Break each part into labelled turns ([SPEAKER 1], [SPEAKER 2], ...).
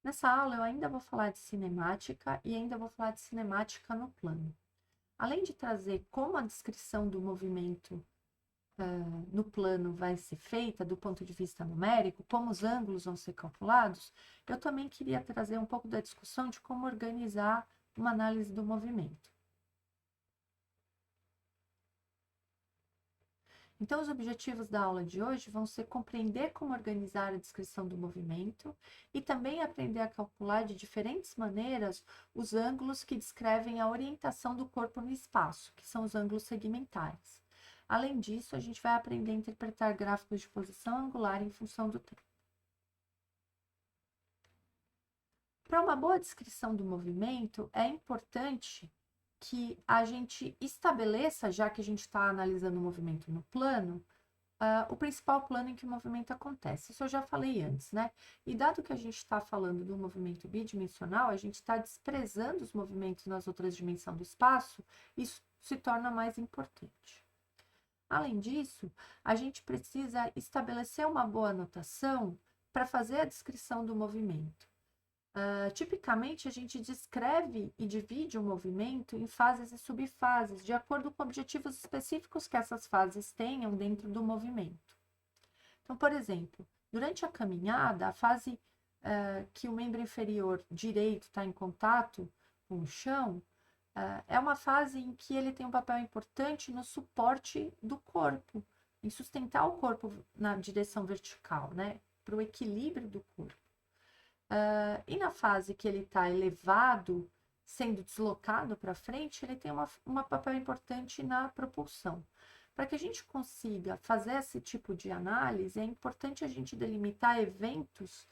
[SPEAKER 1] Nessa aula eu ainda vou falar de cinemática e ainda vou falar de cinemática no plano. Além de trazer como a descrição do movimento no plano vai ser feita do ponto de vista numérico, como os ângulos vão ser calculados, eu também queria trazer um pouco da discussão de como organizar uma análise do movimento. Então, os objetivos da aula de hoje vão ser compreender como organizar a descrição do movimento e também aprender a calcular de diferentes maneiras os ângulos que descrevem a orientação do corpo no espaço, que são os ângulos segmentais. Além disso, a gente vai aprender a interpretar gráficos de posição angular em função do tempo. Para uma boa descrição do movimento, é importante que a gente estabeleça, já que a gente está analisando o movimento no plano, o principal plano em que o movimento acontece. Isso eu já falei antes, né? E dado que a gente está falando do movimento bidimensional, a gente está desprezando os movimentos nas outras dimensões do espaço, isso se torna mais importante. Além disso, a gente precisa estabelecer uma boa notação para fazer a descrição do movimento. Tipicamente, a gente descreve e divide o movimento em fases e subfases, de acordo com objetivos específicos que essas fases tenham dentro do movimento. Então, por exemplo, durante a caminhada, a fase que o membro inferior direito está em contato com o chão, é uma fase em que ele tem um papel importante no suporte do corpo, em sustentar o corpo na direção vertical, né? Para o equilíbrio do corpo. E na fase que ele está elevado, sendo deslocado para frente, ele tem um papel importante na propulsão. Para que a gente consiga fazer esse tipo de análise, é importante a gente delimitar eventos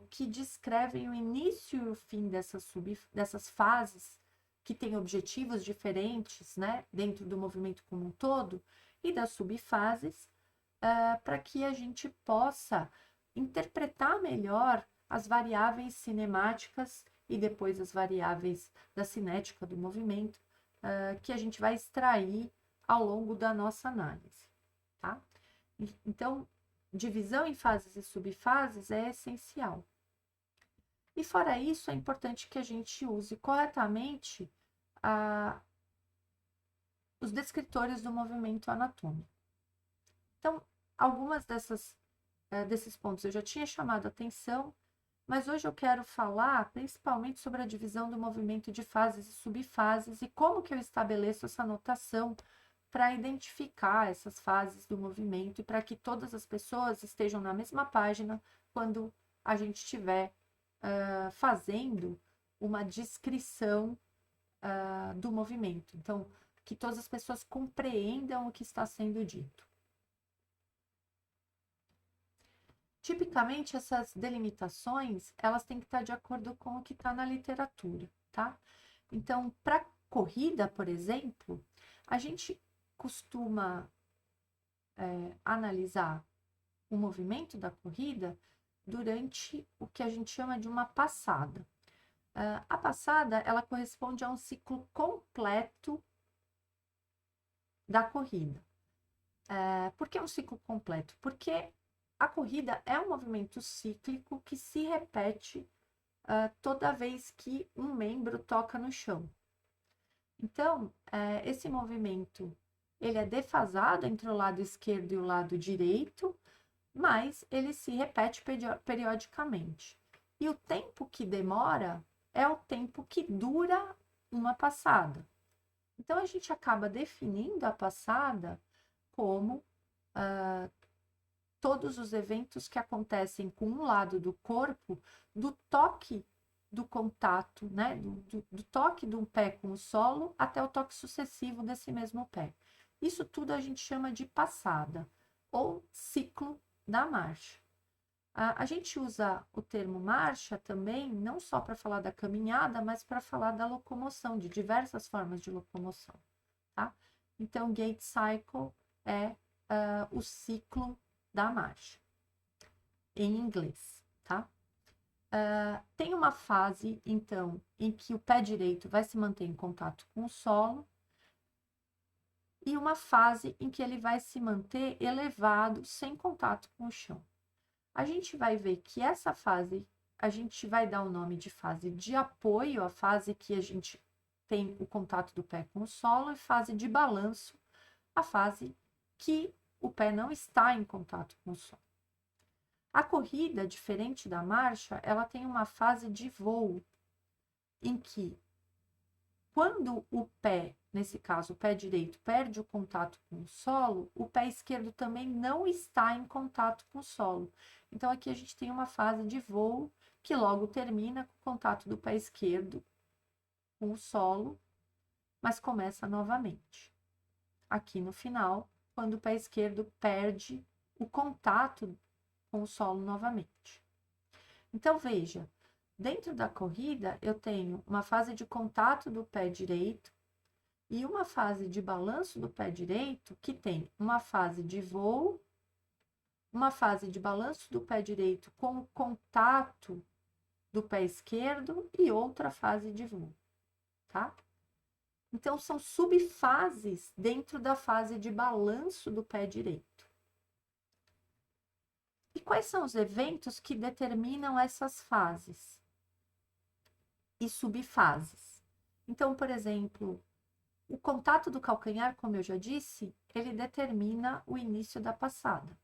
[SPEAKER 1] que descrevem o início e o fim dessas fases, que têm objetivos diferentes, né, dentro do movimento como um todo, e das subfases, para que a gente possa interpretar melhor as variáveis cinemáticas e depois as variáveis da cinética do movimento, que a gente vai extrair ao longo da nossa análise, tá? Então, divisão em fases e subfases é essencial. E fora isso, é importante que a gente use corretamente os descritores do movimento anatômico. Então, algumas desses pontos eu já tinha chamado a atenção, mas hoje eu quero falar principalmente sobre a divisão do movimento de fases e subfases e como que eu estabeleço essa notação para identificar essas fases do movimento e para que todas as pessoas estejam na mesma página quando a gente estiver fazendo uma descrição do movimento. Então, que todas as pessoas compreendam o que está sendo dito. Tipicamente, essas delimitações, elas têm que estar de acordo com o que está na literatura, tá? Então, para corrida, por exemplo, a gente costuma analisar o movimento da corrida durante o que a gente chama de uma passada. A passada, ela corresponde a um ciclo completo da corrida. Por que um ciclo completo? Porque a corrida é um movimento cíclico que se repete toda vez que um membro toca no chão. Então, esse movimento ele é defasado entre o lado esquerdo e o lado direito, mas ele se repete periodicamente. E o tempo que demora é o tempo que dura uma passada. Então, a gente acaba definindo a passada como todos os eventos que acontecem com um lado do corpo, do toque do contato, né? Do toque de um pé com o solo até o toque sucessivo desse mesmo pé. Isso tudo a gente chama de passada ou ciclo da marcha. A gente usa o termo marcha também, não só para falar da caminhada, mas para falar da locomoção, de diversas formas de locomoção, tá? Então, gait cycle é o ciclo da marcha, em inglês, tá? Tem uma fase, então, em que o pé direito vai se manter em contato com o solo e uma fase em que ele vai se manter elevado, sem contato com o chão. A gente vai ver que essa fase a gente vai dar o nome de fase de apoio, a fase que a gente tem o contato do pé com o solo, e fase de balanço, a fase que o pé não está em contato com o solo. A corrida, diferente da marcha, ela tem uma fase de voo, em que, quando o pé, nesse caso o pé direito, perde o contato com o solo, o pé esquerdo também não está em contato com o solo. Então, aqui a gente tem uma fase de voo que logo termina com o contato do pé esquerdo com o solo, mas começa novamente. Aqui no final, quando o pé esquerdo perde o contato com o solo novamente. Então, veja, dentro da corrida, eu tenho uma fase de contato do pé direito e uma fase de balanço do pé direito, que tem uma fase de voo, uma fase de balanço do pé direito com o contato do pé esquerdo e outra fase de voo, tá? Então, são subfases dentro da fase de balanço do pé direito. E quais são os eventos que determinam essas fases e subfases? Então, por exemplo, o contato do calcanhar, como eu já disse, ele determina o início da passada.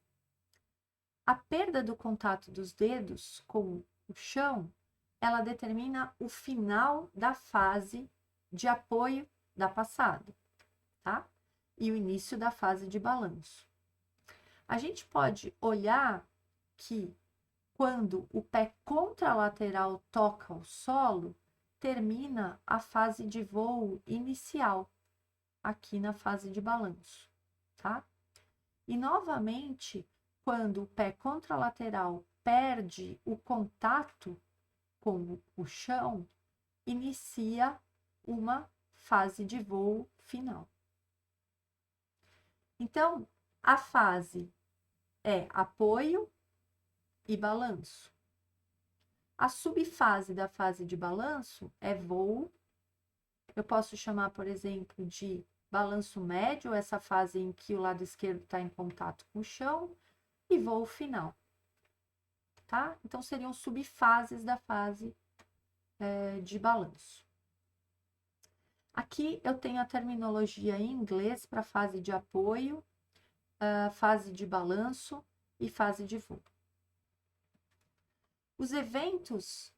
[SPEAKER 1] A perda do contato dos dedos com o chão, ela determina o final da fase de apoio da passada, tá? E o início da fase de balanço. A gente pode olhar que quando o pé contralateral toca o solo, termina a fase de voo inicial, aqui na fase de balanço, tá? E novamente, quando o pé contralateral perde o contato com o chão, inicia uma fase de voo final. Então, a fase é apoio e balanço. A subfase da fase de balanço é voo. Eu posso chamar, por exemplo, de balanço médio, essa fase em que o lado esquerdo está em contato com o chão, e voo final, tá? Então, seriam subfases da fase de balanço. Aqui eu tenho a terminologia em inglês para fase de apoio, fase de balanço e fase de voo. Os eventos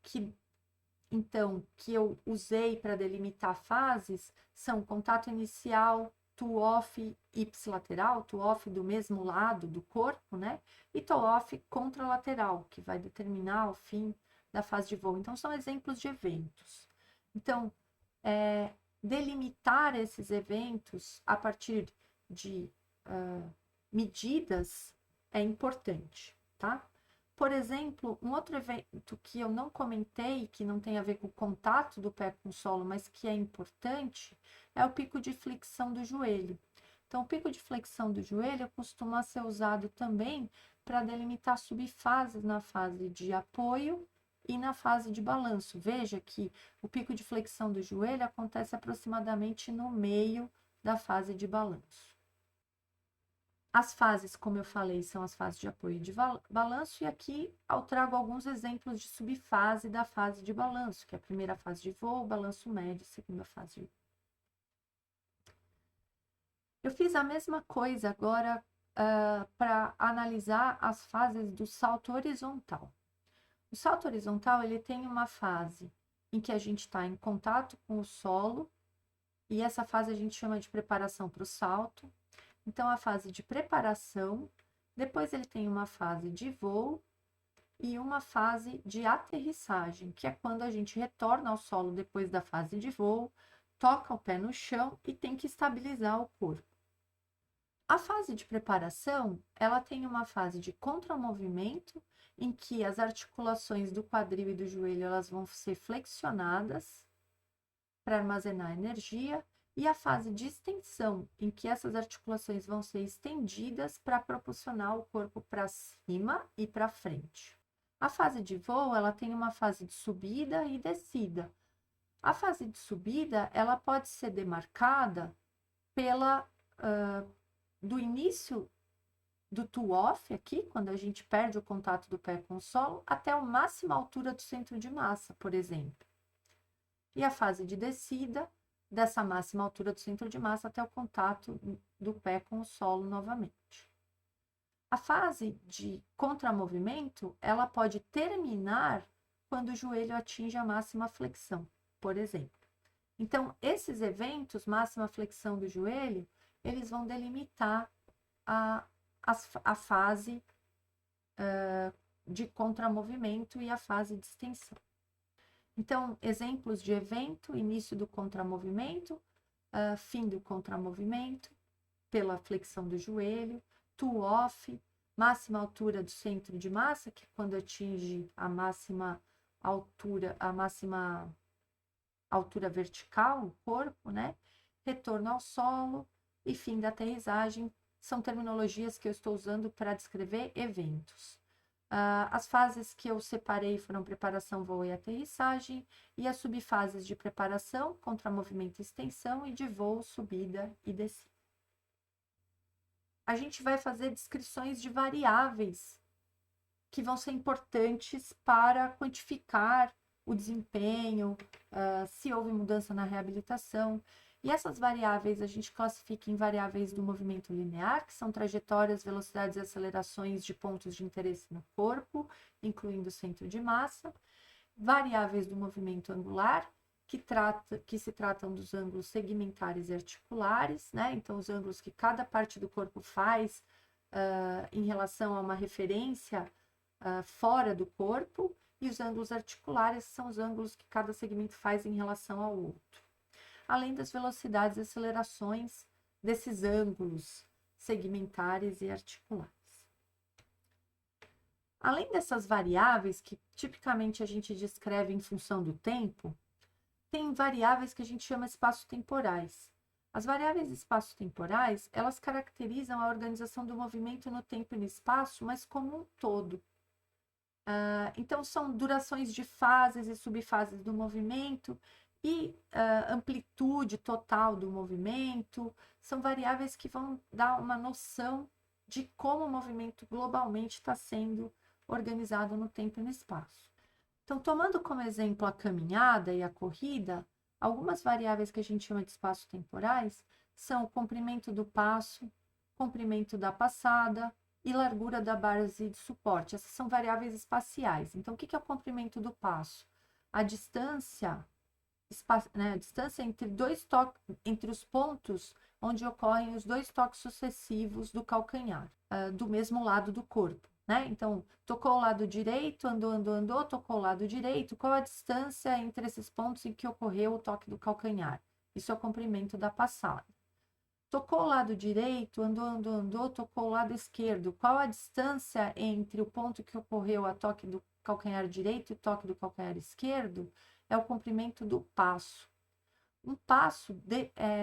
[SPEAKER 1] que eu usei para delimitar fases são contato inicial, toe-off ipsilateral, toe-off do mesmo lado do corpo, né? E toe-off contralateral, que vai determinar o fim da fase de voo. Então, são exemplos de eventos. Então, delimitar esses eventos a partir de medidas é importante, tá? Por exemplo, um outro evento que eu não comentei, que não tem a ver com o contato do pé com o solo, mas que é importante, é o pico de flexão do joelho. Então, o pico de flexão do joelho costuma ser usado também para delimitar subfases na fase de apoio e na fase de balanço. Veja que o pico de flexão do joelho acontece aproximadamente no meio da fase de balanço. As fases, como eu falei, são as fases de apoio e de balanço, e aqui eu trago alguns exemplos de subfase da fase de balanço, que é a primeira fase de voo, balanço médio, segunda fase de voo. Eu fiz a mesma coisa agora para analisar as fases do salto horizontal. O salto horizontal, ele tem uma fase em que a gente está em contato com o solo, e essa fase a gente chama de preparação para o salto. Então, a fase de preparação, depois ele tem uma fase de voo e uma fase de aterrissagem, que é quando a gente retorna ao solo depois da fase de voo, toca o pé no chão e tem que estabilizar o corpo. A fase de preparação, ela tem uma fase de contramovimento, em que as articulações do quadril e do joelho elas vão ser flexionadas para armazenar energia, e a fase de extensão, em que essas articulações vão ser estendidas para propulsionar o corpo para cima e para frente. A fase de voo, ela tem uma fase de subida e descida. A fase de subida, ela pode ser demarcada do início do toe-off aqui, quando a gente perde o contato do pé com o solo, até a máxima altura do centro de massa, por exemplo. E a fase de descida, dessa máxima altura do centro de massa até o contato do pé com o solo novamente. A fase de contramovimento, ela pode terminar quando o joelho atinge a máxima flexão, por exemplo. Então, esses eventos, máxima flexão do joelho, eles vão delimitar a fase de contramovimento e a fase de extensão. Então, exemplos de evento: início do contramovimento, fim do contramovimento, pela flexão do joelho, toe-off, máxima altura do centro de massa, que é quando atinge a máxima altura vertical, o corpo, né? Retorno ao solo e fim da aterrissagem são terminologias que eu estou usando para descrever eventos. As fases que eu separei foram preparação, voo e aterrissagem, e as subfases de preparação, contramovimento e extensão, e de voo, subida e descida. A gente vai fazer descrições de variáveis que vão ser importantes para quantificar o desempenho, se houve mudança na reabilitação. E essas variáveis a gente classifica em variáveis do movimento linear, que são trajetórias, velocidades e acelerações de pontos de interesse no corpo, incluindo o centro de massa. Variáveis do movimento angular, que se tratam dos ângulos segmentares e articulares, né? Então, os ângulos que cada parte do corpo faz em relação a uma referência fora do corpo, e os ângulos articulares são os ângulos que cada segmento faz em relação ao outro. Além das velocidades e acelerações desses ângulos segmentares e articulares. Além dessas variáveis, que tipicamente a gente descreve em função do tempo, tem variáveis que a gente chama espaço-temporais. As variáveis espaço-temporais, elas caracterizam a organização do movimento no tempo e no espaço, mas como um todo. Então, são durações de fases e subfases do movimento e amplitude total do movimento, são variáveis que vão dar uma noção de como o movimento globalmente está sendo organizado no tempo e no espaço. Então, tomando como exemplo a caminhada e a corrida, algumas variáveis que a gente chama de espaço-temporais são o comprimento do passo, comprimento da passada e largura da base de suporte. Essas são variáveis espaciais. Então, o que é o comprimento do passo? A distância entre os pontos onde ocorrem os dois toques sucessivos do calcanhar, do mesmo lado do corpo, né? Então, tocou o lado direito, andou, tocou o lado direito, qual a distância entre esses pontos em que ocorreu o toque do calcanhar? Isso é o comprimento da passada. Tocou o lado direito, andou, tocou o lado esquerdo, qual a distância entre o ponto que ocorreu a toque do calcanhar direito e o toque do calcanhar esquerdo? É o comprimento do passo. Um passo,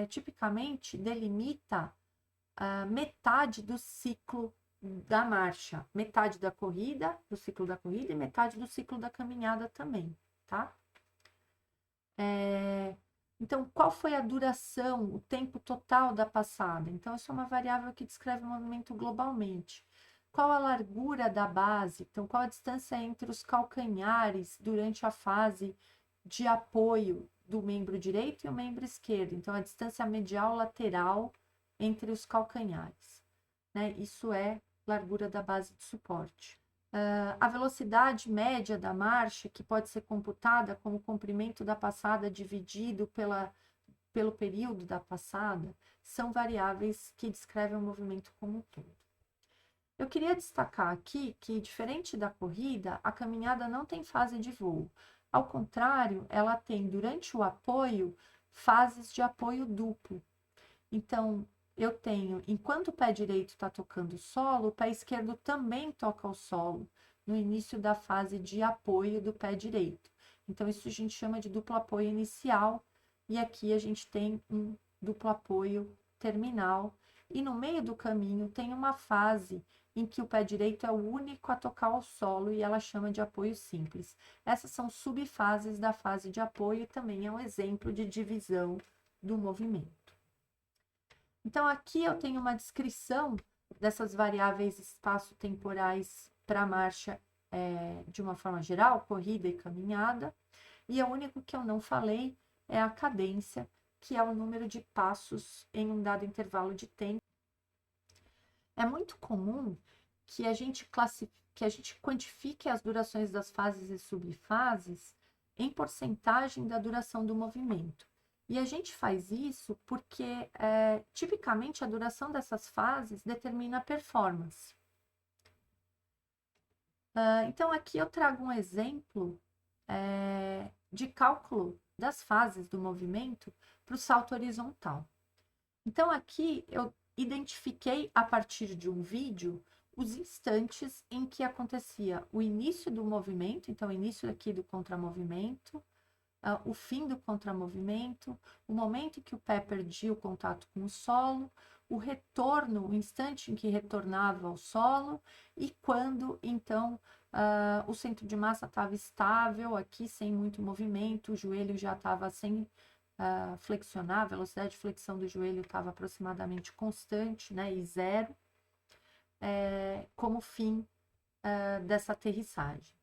[SPEAKER 1] tipicamente, delimita metade do ciclo da marcha, metade da corrida, do ciclo da corrida, e metade do ciclo da caminhada também, tá? Então, qual foi a duração, o tempo total da passada? Então, isso é uma variável que descreve o movimento globalmente. Qual a largura da base? Então, qual a distância entre os calcanhares durante a fase de apoio do membro direito e o membro esquerdo? Então, a distância medial lateral entre os calcanhares, né? Isso é largura da base de suporte. A velocidade média da marcha, que pode ser computada como o comprimento da passada dividido pelo período da passada, são variáveis que descrevem o movimento como um todo. Eu queria destacar aqui que, diferente da corrida, a caminhada não tem fase de voo. Ao contrário, ela tem, durante o apoio, fases de apoio duplo. Então, eu tenho, enquanto o pé direito está tocando o solo, o pé esquerdo também toca o solo, no início da fase de apoio do pé direito. Então, isso a gente chama de duplo apoio inicial, e aqui a gente tem um duplo apoio terminal. E no meio do caminho tem uma fase em que o pé direito é o único a tocar o solo e ela chama de apoio simples. Essas são subfases da fase de apoio e também é um exemplo de divisão do movimento. Então, aqui eu tenho uma descrição dessas variáveis espaço-temporais para a marcha de uma forma geral, corrida e caminhada. E o único que eu não falei é a cadência, que é o número de passos em um dado intervalo de tempo. É muito comum que a gente quantifique as durações das fases e subfases em porcentagem da duração do movimento. E a gente faz isso porque, tipicamente, a duração dessas fases determina a performance. Então, aqui eu trago um exemplo de cálculo das fases do movimento para o salto horizontal. Então, aqui eu identifiquei, a partir de um vídeo, os instantes em que acontecia o início do movimento, então, o início aqui do contramovimento, o fim do contramovimento, o momento em que o pé perdia o contato com o solo, o retorno, o instante em que retornava ao solo e quando, então, o centro de massa estava estável, aqui sem muito movimento, o joelho já estava sem flexionar, a velocidade de flexão do joelho estava aproximadamente constante, né, e zero, como fim dessa aterrissagem.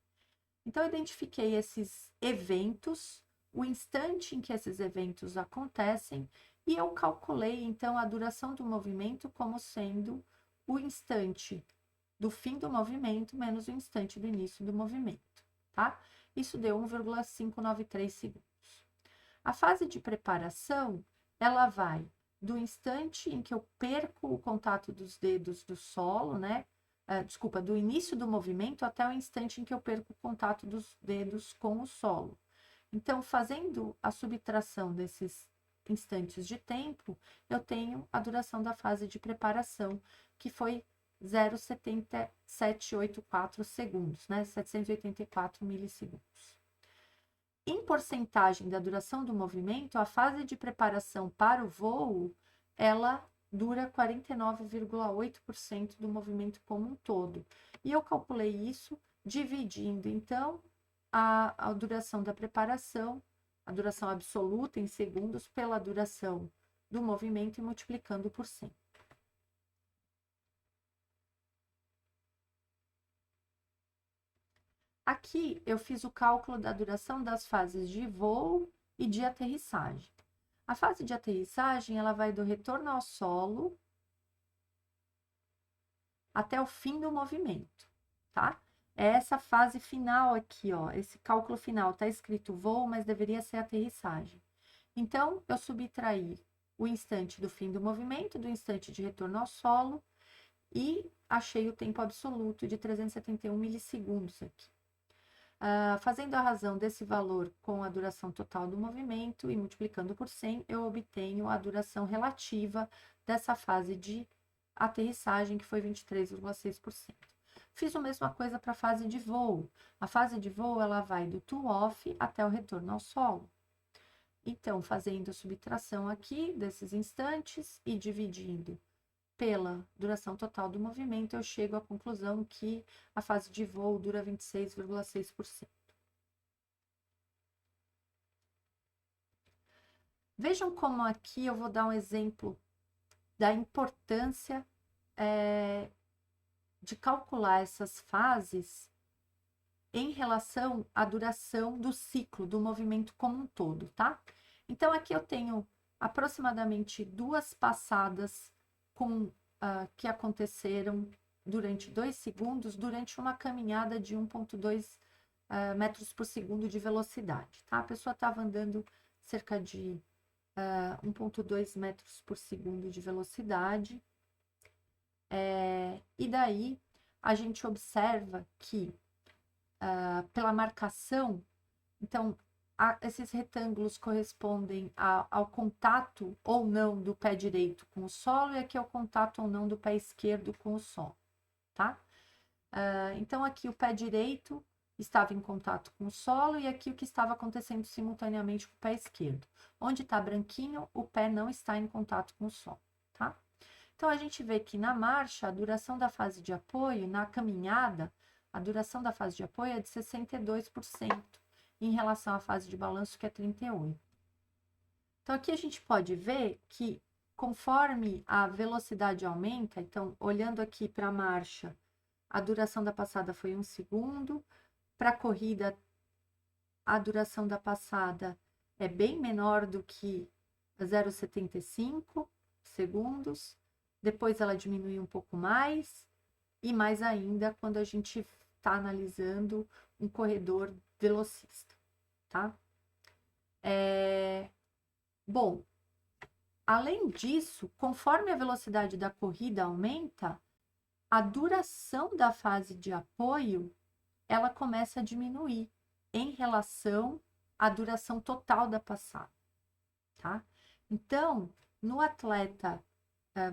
[SPEAKER 1] Então, eu identifiquei esses eventos, o instante em que esses eventos acontecem, e eu calculei, então, a duração do movimento como sendo o instante do fim do movimento menos o instante do início do movimento, tá? Isso deu 1,593 segundos. A fase de preparação, ela vai do instante em que eu perco o contato dos dedos do solo, né? Do início do movimento até o instante em que eu perco o contato dos dedos com o solo. Então, fazendo a subtração desses instantes de tempo, eu tenho a duração da fase de preparação, que foi 0,7784 segundos, né? 784 milissegundos. Em porcentagem da duração do movimento, a fase de preparação para o voo, ela dura 49,8% do movimento como um todo. E eu calculei isso dividindo, então, a duração da preparação, a duração absoluta em segundos, pela duração do movimento e multiplicando por 100. Aqui eu fiz o cálculo da duração das fases de voo e de aterrissagem. A fase de aterrissagem, ela vai do retorno ao solo até o fim do movimento, tá? É essa fase final aqui, ó, esse cálculo final, tá escrito voo, mas deveria ser aterrissagem. Então, eu subtraí o instante do fim do movimento, do instante de retorno ao solo, e achei o tempo absoluto de 371 milissegundos aqui. Fazendo a razão desse valor com a duração total do movimento e multiplicando por 100, eu obtenho a duração relativa dessa fase de aterrissagem, que foi 23,6%. Fiz a mesma coisa para a fase de voo. A fase de voo, ela vai do to-off até o retorno ao solo. Então, fazendo a subtração aqui desses instantes e dividindo pela duração total do movimento, eu chego à conclusão que a fase de voo dura 26,6%. Vejam como aqui eu vou dar um exemplo da importância de calcular essas fases em relação à duração do ciclo do movimento como um todo, tá? Então, aqui eu tenho aproximadamente 2 passadas que aconteceram durante 2 segundos, durante uma caminhada de 1,2 metros por segundo de velocidade, tá? A pessoa estava andando cerca de 1,2 metros por segundo de velocidade, e daí a gente observa que, pela marcação, então, esses retângulos correspondem ao contato ou não do pé direito com o solo, e aqui é o contato ou não do pé esquerdo com o solo, tá? Então, aqui o pé direito estava em contato com o solo, e aqui o que estava acontecendo simultaneamente com o pé esquerdo. Onde está branquinho, o pé não está em contato com o solo, tá? Então, a gente vê que na marcha, a duração da fase de apoio, na caminhada, a duração da fase de apoio é de 62%, em relação à fase de balanço, que é 38%. Então, aqui a gente pode ver que conforme a velocidade aumenta, então, olhando aqui para a marcha, a duração da passada foi 1 segundo, para a corrida, a duração da passada é bem menor do que 0,75 segundos, depois ela diminui um pouco mais, e mais ainda quando a gente está analisando um corredor velocista, tá? Bom, além disso, conforme a velocidade da corrida aumenta, a duração da fase de apoio, ela começa a diminuir em relação à duração total da passada, tá? Então, no atleta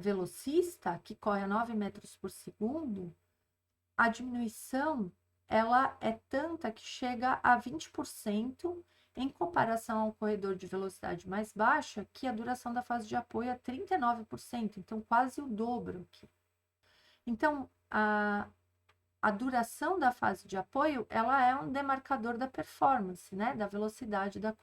[SPEAKER 1] velocista, que corre a 9 metros por segundo, a diminuição ela é tanta que chega a 20% em comparação ao corredor de velocidade mais baixa, que a duração da fase de apoio é 39%, então quase o dobro aqui. Então, a duração da fase de apoio, ela é um demarcador da performance, né, da velocidade da corrida.